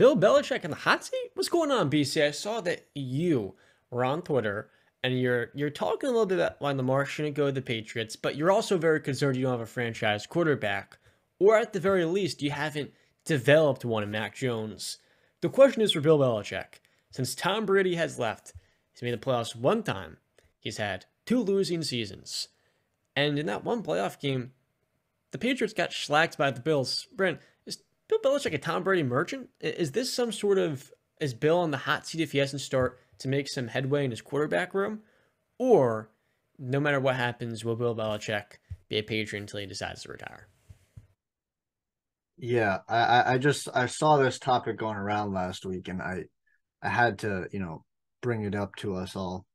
Bill Belichick in the hot seat? What's going on, BC? I saw that you were on Twitter and you're talking a little bit about why Lamar shouldn't go to the Patriots, but you're also very concerned you don't have a franchise quarterback, or at the very least, you haven't developed one in Mac Jones. The question is for Bill Belichick. Since Tom Brady has left, he's made the playoffs one time. He's had two losing seasons. And in that one playoff game, the Patriots got shellacked by the Bills. Brent, is Bill Belichick a Tom Brady merchant? Is this some sort of, is Bill on the hot seat if he doesn't start to make some headway in his quarterback room? Or, no matter what happens, will Bill Belichick be a Patriot until he decides to retire? Yeah, I saw this topic going around last week and I had to, bring it up to us all.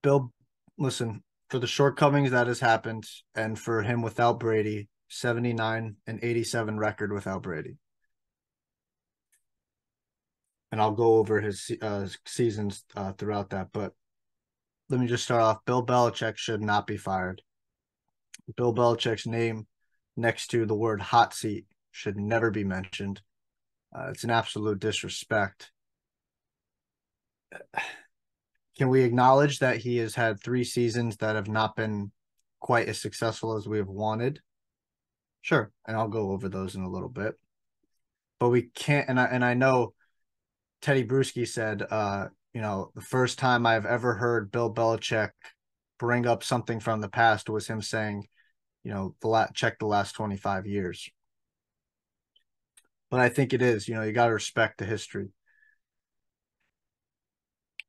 Bill, listen, for the shortcomings that has happened and for him without Brady, 79 and 87 record without Brady. And I'll go over his seasons throughout that, but let me just start off. Bill Belichick should not be fired. Bill Belichick's name next to the word hot seat should never be mentioned. It's an absolute disrespect. Can we acknowledge that he has had 3 seasons that have not been quite as successful as we have wanted? Sure, and I'll go over those in a little bit. But we can't, and I know Teddy Bruschi said, the first time I've ever heard Bill Belichick bring up something from the past was him saying, check the last 25 years. But I think it is, you got to respect the history.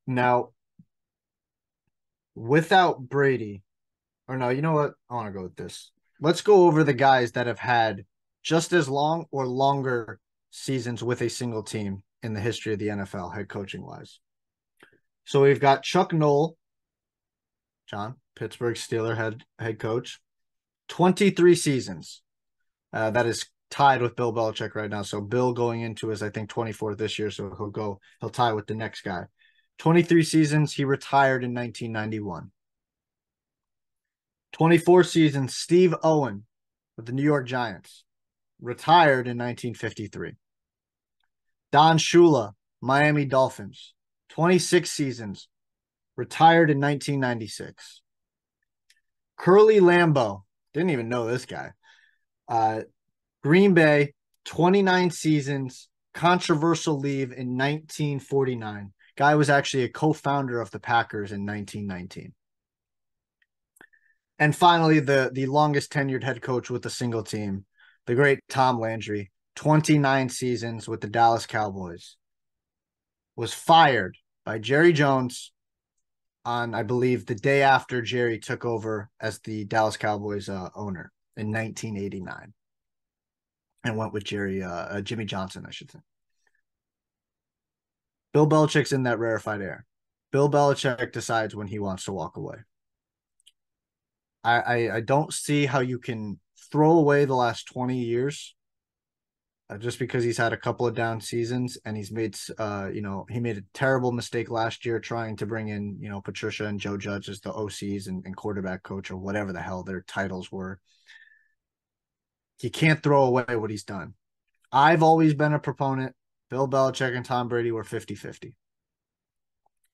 Now, without Brady, or no, you know what? I want to go with this. Let's go over the guys that have had just as long or longer seasons with a single team in the history of the NFL, head coaching wise. So we've got Chuck Noll, John, Pittsburgh Steelers head coach, 23 seasons. That is tied with Bill Belichick right now. So Bill going into his, I think, 24th this year. So he'll tie with the next guy. 23 seasons. He retired in 1991. 24 seasons. Steve Owen with the New York Giants retired in 1953. Don Shula, Miami Dolphins, 26 seasons, retired in 1996. Curly Lambeau, didn't even know this guy. Green Bay, 29 seasons, controversial leave in 1949. Guy was actually a co-founder of the Packers in 1919. And finally, the longest tenured head coach with a single team, the great Tom Landry, 29 seasons with the Dallas Cowboys, was fired by Jerry Jones on, I believe, the day after Jerry took over as the Dallas Cowboys owner in 1989 and went with Jimmy Johnson, I should say. Bill Belichick's in that rarefied air. Bill Belichick decides when he wants to walk away. I don't see how you can throw away the last 20 years just because he's had a couple of down seasons and he's made, he made a terrible mistake last year trying to bring in, Patricia and Joe Judge as the OCs and quarterback coach or whatever the hell their titles were. You can't throw away what he's done. I've always been a proponent. Bill Belichick and Tom Brady were 50-50.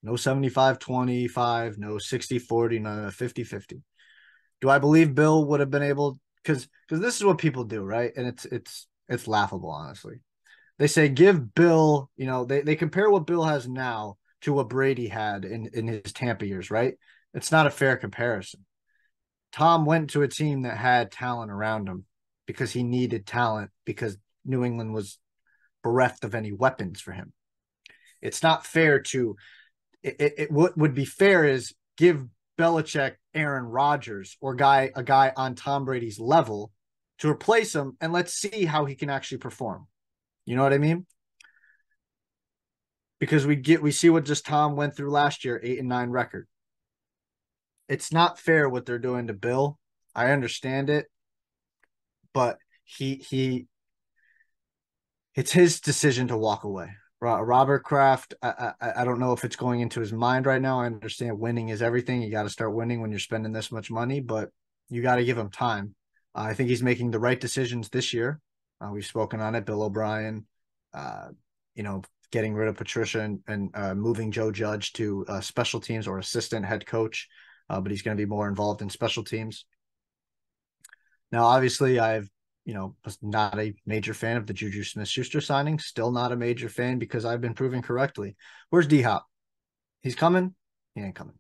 No 75-25, no 60-40, no 50-50. Do I believe Bill would have been able, because this is what people do, right? And it's laughable, honestly. They say give Bill, they compare what Bill has now to what Brady had in his Tampa years, right? It's not a fair comparison. Tom went to a team that had talent around him because he needed talent because New England was bereft of any weapons for him. It's not fair to what would be fair is give Belichick Aaron Rodgers or a guy on Tom Brady's level to replace him and let's see how he can actually perform. You know what I mean? Because we see what just Tom went through last year, 8-9 record. It's not fair what they're doing to Bill. I understand it, but it's his decision to walk away. Robert Kraft, I don't know if it's going into his mind right now. I understand winning is everything. You got to start winning when you're spending this much money, but you got to give him time. I think he's making the right decisions this year. We've spoken on it. Bill O'Brien, uh, you know, getting rid of Patricia and moving Joe Judge to special teams or assistant head coach, but he's going to be more involved in special teams. Now, obviously, was not a major fan of the Juju Smith-Schuster signing. Still not a major fan because I've been proven correctly. Where's D-Hop? He's coming? He ain't coming.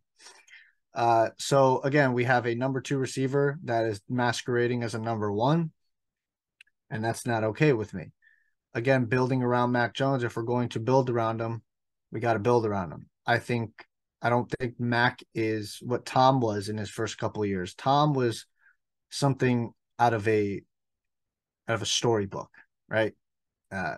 So again, we have a number 2 receiver that is masquerading as a number 1, and that's not okay with me. Again, building around Mac Jones, if we're going to build around him, we got to build around him. I don't think Mac is what Tom was in his first couple of years. Tom was something out of a storybook, right? Uh,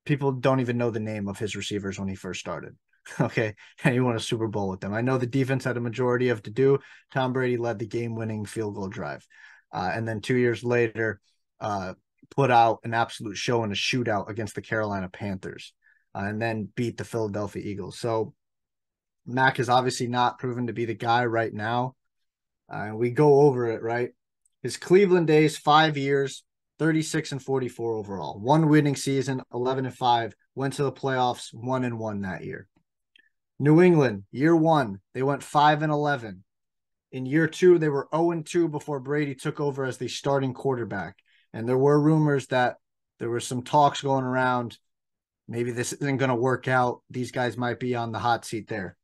People don't even know the name of his receivers when he first started. Okay. And he won a Super Bowl with them. I know the defense had a majority of to do. Tom Brady led the game-winning field goal drive. And then 2 years later, put out an absolute show in a shootout against the Carolina Panthers, and then beat the Philadelphia Eagles. So Mac is obviously not proven to be the guy right now. And we go over it, right? His Cleveland days, 5 years, 36-44 overall. One winning season, 11-5. Went to the playoffs, 1-1 that year. New England, year 1, they went 5-11. In year 2, they were 0-2 before Brady took over as the starting quarterback. And there were rumors that there were some talks going around. Maybe this isn't going to work out. These guys might be on the hot seat there.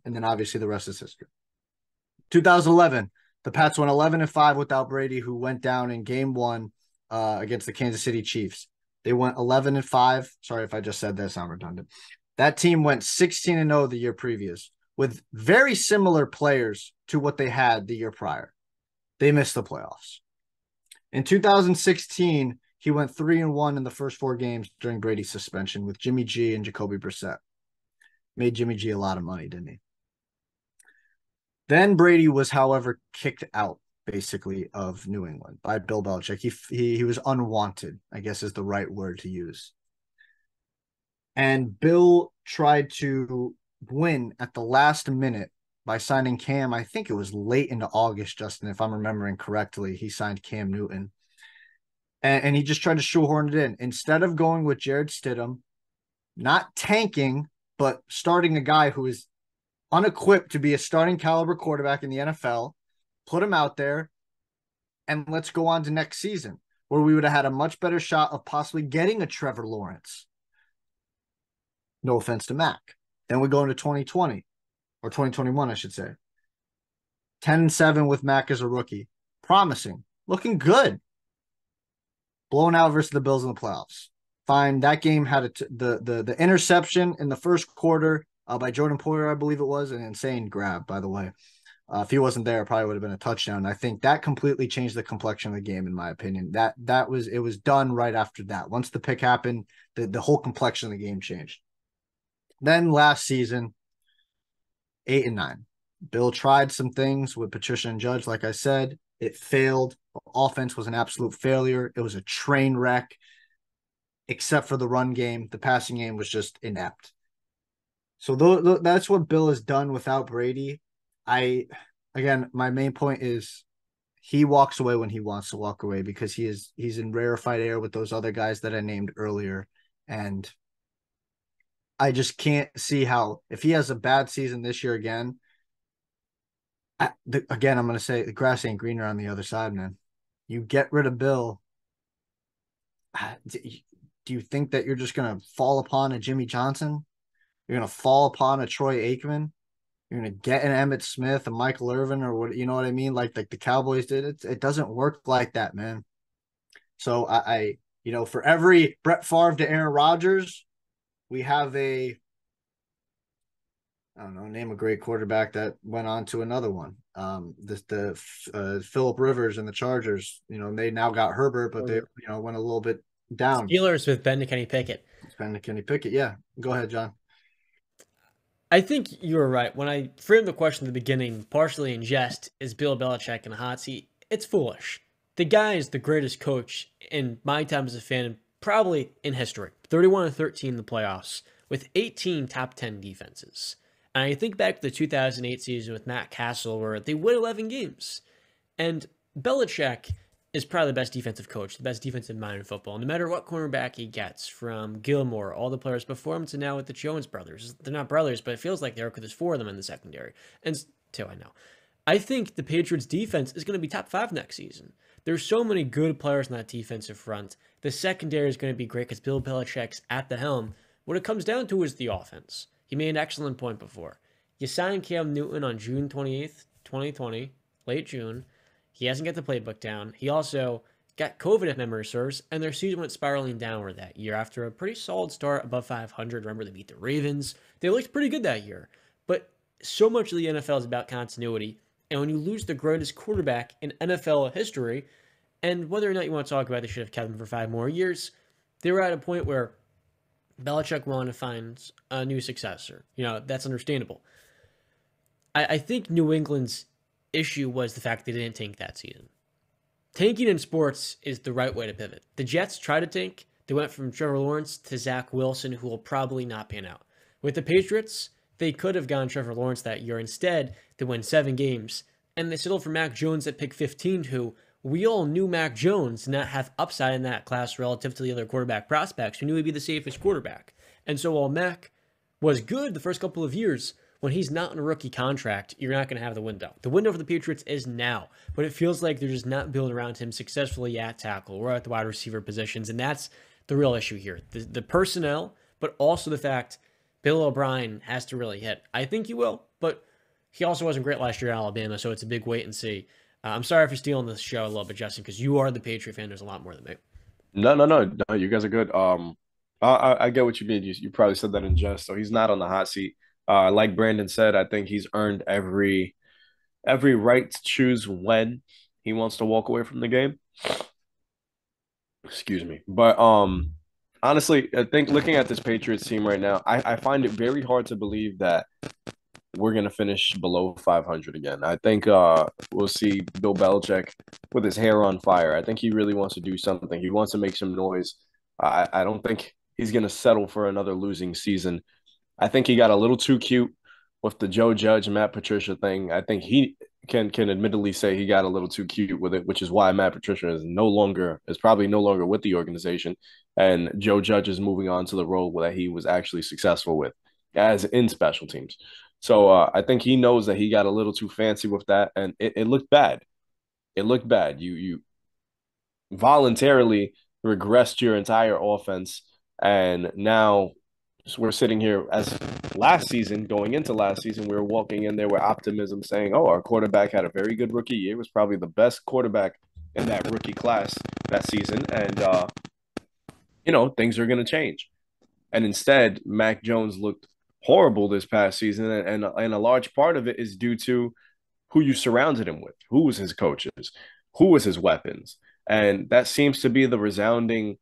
And then obviously the rest is history. 2011, the Pats went 11-5 without Brady, who went down in game 1 against the Kansas City Chiefs. They went 11-5. Sorry if I just said this, I'm redundant. That team went 16-0 the year previous with very similar players to what they had the year prior. They missed the playoffs. In 2016, he went 3-1 in the first 4 games during Brady's suspension with Jimmy G and Jacoby Brissett. Made Jimmy G a lot of money, didn't he? Then Brady was, however, kicked out, basically, of New England by Bill Belichick. He was unwanted, I guess is the right word to use. And Bill tried to win at the last minute by signing Cam. I think it was late into August, Justin, if I'm remembering correctly. He signed Cam Newton. And he just tried to shoehorn it in. Instead of going with Jared Stidham, not tanking, but starting a guy who is unequipped to be a starting caliber quarterback in the NFL, put him out there, and let's go on to next season, where we would have had a much better shot of possibly getting a Trevor Lawrence. No offense to Mac. Then we go into 2020, or 2021, I should say. 10-7 with Mac as a rookie. Promising. Looking good. Blown out versus the Bills in the playoffs. Fine. That game had the interception in the first quarter by Jordan Poyer, I believe it was, an insane grab, by the way. If he wasn't there, it probably would have been a touchdown. I think that completely changed the complexion of the game, in my opinion. It was done right after that. Once the pick happened, the whole complexion of the game changed. Then last season, 8-9. Bill tried some things with Patricia and Judge, like I said. It failed. The offense was an absolute failure. It was a train wreck, except for the run game. The passing game was just inept. So that's what Bill has done without Brady. Again, my main point is he walks away when he wants to walk away because he's in rarefied air with those other guys that I named earlier. And I just can't see how, if he has a bad season this year again, again, I'm going to say the grass ain't greener on the other side, man. You get rid of Bill. Do you think that you're just going to fall upon a Jimmy Johnson? You're going to fall upon a Troy Aikman? You're going to get an Emmitt Smith, a Michael Irvin, or what, you know what I mean? Like the Cowboys did. It doesn't work like that, man. So I for every Brett Favre to Aaron Rodgers, we have I don't know, name a great quarterback that went on to another one. Phillip Rivers and the Chargers, they now got Herbert, but they, went a little bit down. Steelers with Ben to Kenny Pickett. Ben to Kenny Pickett. Yeah. Go ahead, John. I think you were right. When I framed the question at the beginning, partially in jest, is Bill Belichick in a hot seat? It's foolish. The guy is the greatest coach in my time as a fan, probably in history. 31-13 in the playoffs with 18 top 10 defenses. And I think back to the 2008 season with Matt Castle where they win 11 games. And Belichick is probably the best defensive coach, the best defensive mind in football. No matter what cornerback he gets, from Gilmore, all the players before him to now with the Jones brothers. They're not brothers, but it feels like they are because there's four of them in the secondary. And two, I know. I think the Patriots defense is going to be top five next season. There's so many good players in that defensive front. The secondary is going to be great because Bill Belichick's at the helm. What it comes down to is the offense. He made an excellent point before. You signed Cam Newton on June 28th, 2020, late June. He hasn't got the playbook down. He also got COVID, if memory serves, and their season went spiraling downward that year after a pretty solid start above 500. Remember, they beat the Ravens. They looked pretty good that year. But so much of the NFL is about continuity. And when you lose the greatest quarterback in NFL history, and whether or not you want to talk about they should have kept him for 5 more years, they were at a point where Belichick wanted to find a new successor. That's understandable. I think New England's issue was the fact they didn't tank that season. Tanking in sports is the right way to pivot. The Jets tried to tank. They went from Trevor Lawrence to Zach Wilson, who will probably not pan out. With the Patriots, they could have gone Trevor Lawrence that year. Instead, they won 7 games, and they settled for Mac Jones at pick 15, who we all knew Mac Jones did not have upside in that class relative to the other quarterback prospects. We knew he'd be the safest quarterback. And so while Mac was good the first couple of years, when he's not in a rookie contract, you're not going to have the window. The window for the Patriots is now, but it feels like they're just not building around him successfully at tackle or at the wide receiver positions, and that's the real issue here. The personnel, but also the fact Bill O'Brien has to really hit. I think he will, but he also wasn't great last year at Alabama, so it's a big wait and see. I'm sorry for stealing the show a little bit, Justin, because you are the Patriot fan. There's a lot more than me. No. You guys are good. I get what you mean. You probably said that in jest. So he's not on the hot seat. Like Brandon said, I think he's earned every right to choose when he wants to walk away from the game. Excuse me. But honestly, I think looking at this Patriots team right now, I find it very hard to believe that we're gonna finish below 500 again. I think we'll see Bill Belichick with his hair on fire. I think he really wants to do something. He wants to make some noise. I don't think he's gonna settle for another losing season. I think he got a little too cute with the Joe Judge Matt Patricia thing. I think he can admittedly say he got a little too cute with it, which is why Matt Patricia is probably no longer with the organization, and Joe Judge is moving on to the role that he was actually successful with, as in special teams. So I think he knows that he got a little too fancy with that, and it looked bad. It looked bad. You voluntarily regressed your entire offense, and now we're sitting here as last season, going into last season, we were walking in there with optimism saying, oh, our quarterback had a very good rookie year. It was probably the best quarterback in that rookie class that season. And, things are going to change. And instead, Mac Jones looked horrible this past season. And a large part of it is due to who you surrounded him with, who was his coaches, who was his weapons. And that seems to be the resounding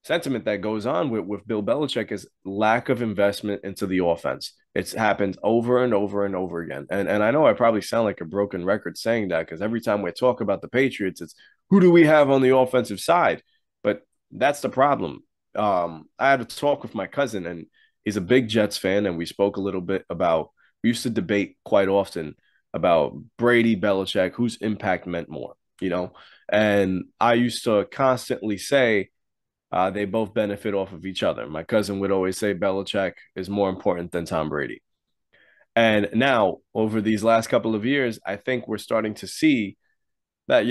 sentiment that goes on with Bill Belichick is lack of investment into the offense. It's happened over and over and over again. And I know I probably sound like a broken record saying that because every time we talk about the Patriots, it's who do we have on the offensive side? But that's the problem. I had a talk with my cousin, and he's a big Jets fan, and we spoke a little bit about, we used to debate quite often about Brady, Belichick, whose impact meant more, And I used to constantly say, they both benefit off of each other. My cousin would always say Belichick is more important than Tom Brady. And now, over these last couple of years, I think we're starting to see that,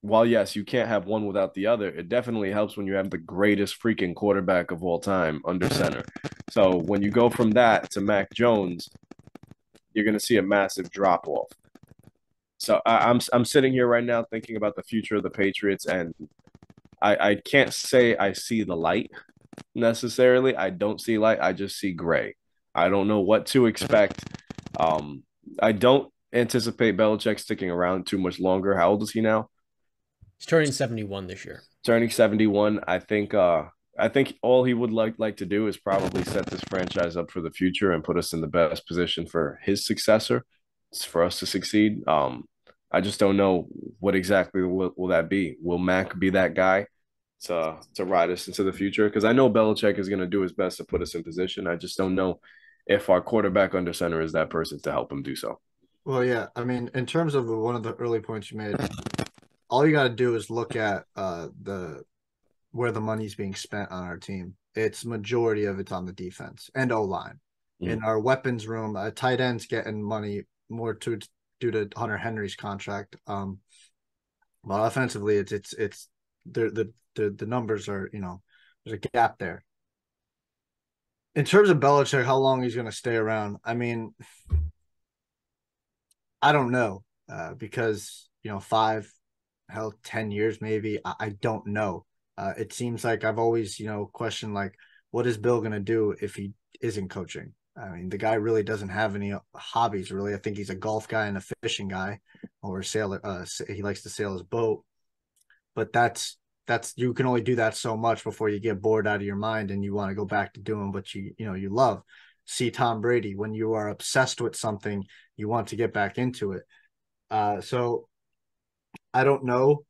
while yes, you can't have one without the other, it definitely helps when you have the greatest freaking quarterback of all time under center. So when you go from that to Mac Jones, you're going to see a massive drop off. So I'm sitting here right now thinking about the future of the Patriots, and I can't say I see the light necessarily. I don't see light. I just see gray. I don't know what to expect. I don't anticipate Belichick sticking around too much longer. How old is he now? He's turning 71 this year. Turning 71. I think all he would like to do is probably set this franchise up for the future and put us in the best position for his successor, for us to succeed. I just don't know what exactly will that be. Will Mac be that guy to ride us into the future? Because I know Belichick is going to do his best to put us in position. I just don't know if our quarterback under center is that person to help him do so. Well, yeah. I mean, in terms of one of the early points you made, all you got to do is look at the where the money's being spent on our team. It's majority of it's on the defense and O line. In our weapons room, tight ends getting money more due to Hunter Henry's contract. But offensively, it's the numbers are, there's a gap there. In terms of Belichick, how long he's going to stay around? I mean, I don't know because 10 years maybe. I don't know. It seems like I've always questioned like, what is Bill going to do if he isn't coaching? I mean, the guy really doesn't have any hobbies, really. I think he's a golf guy and a fishing guy, or a sailor. He likes to sail his boat, but that's you can only do that so much before you get bored out of your mind and you want to go back to doing what you love. See Tom Brady, when you are obsessed with something, you want to get back into it. So I don't know.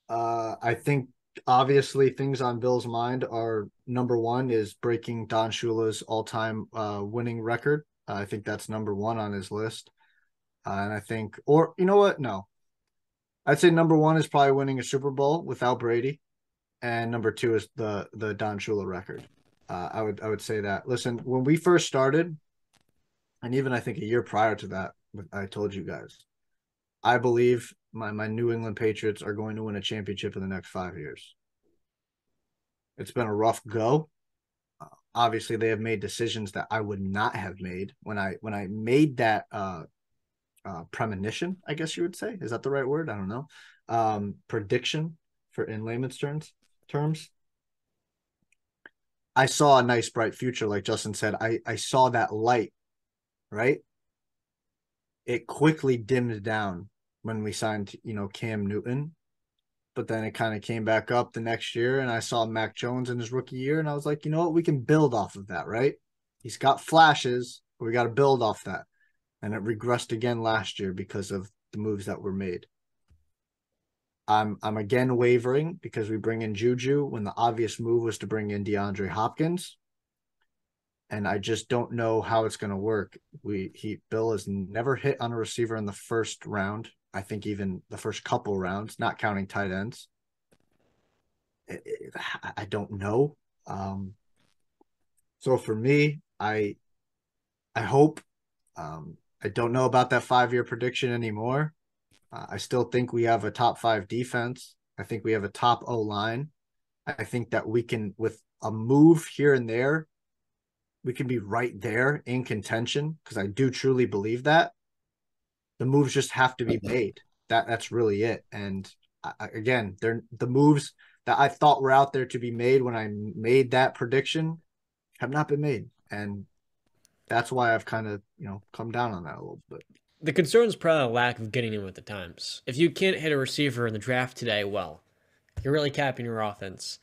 I think obviously things on Bill's mind are, number one is breaking Don Shula's all-time winning record. I think that's number one on his list. And I think, or you know what? No, I'd say number one is probably winning a Super Bowl without Brady. And number two is the Don Shula record. I would say that. Listen, when we first started, and even I think a year prior to that, I told you guys, I believe my New England Patriots are going to win a championship in the next 5 years. It's been a rough go. Obviously, they have made decisions that I would not have made when I made that premonition, I guess you would say. Is that the right word? I don't know. Prediction for in layman's terms. I saw a nice bright future, like Justin said. I saw that light, right? It quickly dimmed down when we signed, Cam Newton. But then it kind of came back up the next year, and I saw Mac Jones in his rookie year, and I was like, you know what? We can build off of that, right? He's got flashes, but we got to build off that. And it regressed again last year because of the moves that were made. I'm again wavering because we bring in Juju when the obvious move was to bring in DeAndre Hopkins. And I just don't know how it's going to work. Bill has never hit on a receiver in the first round. I think even the first couple rounds, not counting tight ends. I don't know. So for me, I hope. I don't know about that 5-year prediction anymore. I still think we have a top 5 defense. I think we have a top O line. I think that we can, with a move here and there, we can be right there in contention, because I do truly believe that. The moves just have to be made. That's really it. And again, they're the moves that I thought were out there to be made when I made that prediction have not been made. And that's why I've kind of, come down on that a little bit. The concern is probably a lack of getting in with the times. If you can't hit a receiver in the draft today, well, you're really capping your offense.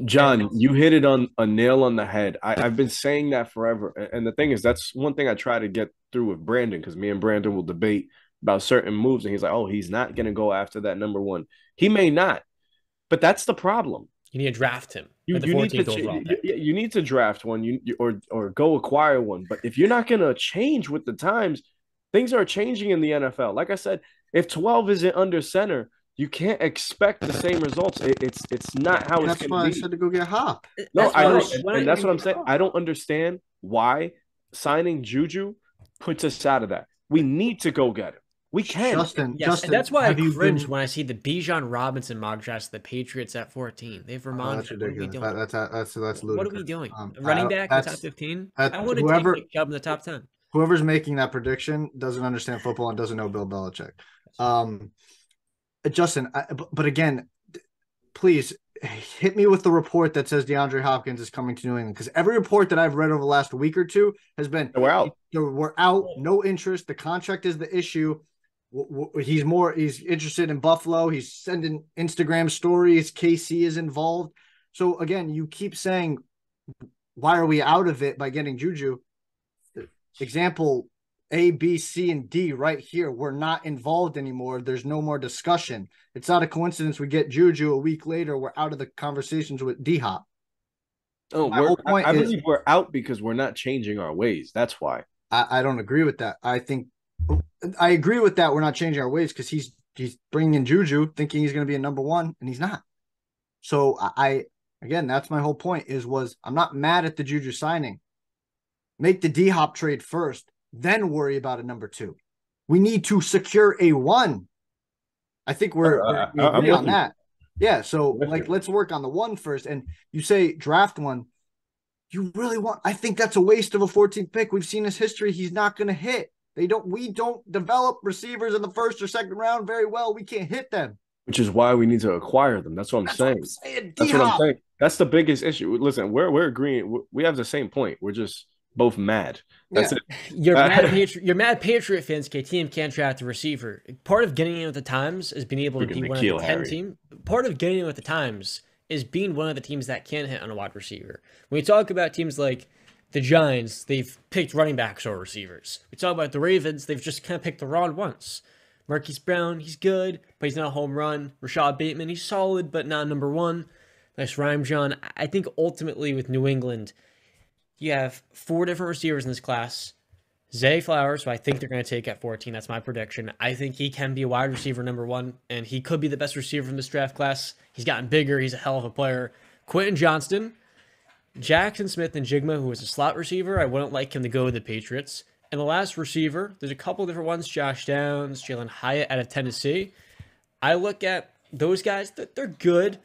John, you hit it on a nail on the head. I've been saying that forever. And the thing is, that's one thing I try to get through with Brandon, because me and Brandon will debate about certain moves. And he's like, oh, he's not going to go after that number one. He may not, but that's the problem. You need to draft him. You need to draft one, or go acquire one. But if you're not going to change with the times, things are changing in the NFL. Like I said, if 12 isn't under center, you can't expect the same results. It's not how it's going to be. That's why I said to go get Hop. No, I don't, and that's what I'm saying. I don't understand why signing Juju puts us out of that. We need to go get him. We can. Justin, and that's why I cringe when I see the Bijan Robinson mock draft, the Patriots at 14. They've Ramondre. That's ridiculous. That's ludicrous. What are we doing? Running back in the top 15? I would have taken Chubb in the top 10. Whoever's making that prediction doesn't understand football and doesn't know Bill Belichick. Justin, but again, please hit me with the report that says DeAndre Hopkins is coming to New England, because every report that I've read over the last week or two has been we're out. We're out. No interest. The contract is the issue. He's interested in Buffalo. He's sending Instagram stories. KC is involved. So again, you keep saying, why are we out of it by getting Juju? Example A, B, C, and D right here. We're not involved anymore. There's no more discussion. It's not a coincidence we get Juju a week later. We're out of the conversations with D-Hop. Oh, I believe we're out because we're not changing our ways. That's why. I don't agree with that. I agree with that. We're not changing our ways because he's he's bringing in Juju thinking he's going to be a number one, and he's not. So again, that's my whole point I'm not mad at the Juju signing. Make the D-Hop trade first, then worry about a number two. We need to secure a one. I think we agree on that. Yeah, so like let's work on the one first. And you say draft one. You really want? I think that's a waste of a 14th pick. We've seen his history. He's not going to hit. We don't develop receivers in the first or second round very well. We can't hit them. Which is why we need to acquire them. That's what I'm saying. That's what I'm saying. That's the biggest issue. Listen, we're agreeing. We have the same point. We're just both mad. That's it. You're mad Patriot fans. Team can't draft a receiver. Part of getting in with the times is being able to be one of the 10 team. Part of getting in with the times is being one of the teams that can hit on a wide receiver. When we talk about teams like the Giants, they've picked running backs or receivers. We talk about the Ravens, they've just kind of picked the wrong ones. Marquise Brown, he's good, but he's not a home run. Rashad Bateman, he's solid, but not number one. Nice rhyme, John. I think ultimately with New England, you have 4 different receivers in this class. Zay Flowers, who I think they're going to take at 14. That's my prediction. I think he can be a wide receiver number one, and he could be the best receiver from this draft class. He's gotten bigger. He's a hell of a player. Quentin Johnston, Jackson Smith, and Jigma, who is a slot receiver. I wouldn't like him to go with the Patriots. And the last receiver, there's a couple different ones. Josh Downs, Jalen Hyatt out of Tennessee. I look at those guys. They're good,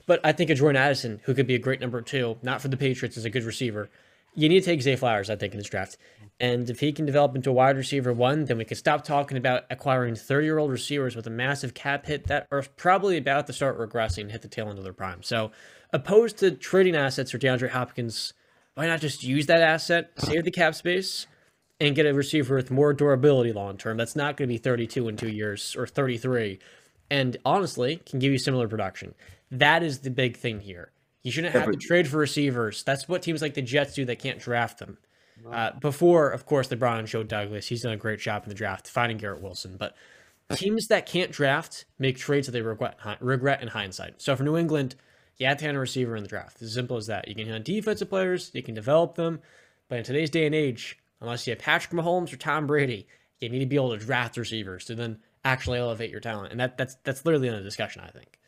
but I think a Jordan Addison, who could be a great number 2, not for the Patriots, is a good receiver. You need to take Zay Flowers, I think, in this draft. And if he can develop into a wide receiver 1, then we can stop talking about acquiring 30-year-old receivers with a massive cap hit that are probably about to start regressing and hit the tail end of their prime. So, opposed to trading assets for DeAndre Hopkins, why not just use that asset, save the cap space, and get a receiver with more durability long term? That's not going to be 32 in 2 years or 33. And honestly, can give you similar production. That is the big thing here. You shouldn't have to trade for receivers. That's what teams like the Jets do that can't draft them. Before, of course, they brought on Joe Douglas. He's done a great job in the draft, finding Garrett Wilson. But teams that can't draft make trades that they regret in hindsight. So for New England, you have to have a receiver in the draft. It's as simple as that. You can have defensive players. You can develop them. But in today's day and age, unless you have Patrick Mahomes or Tom Brady, you need to be able to draft receivers to then actually elevate your talent. And that's literally in the discussion, I think.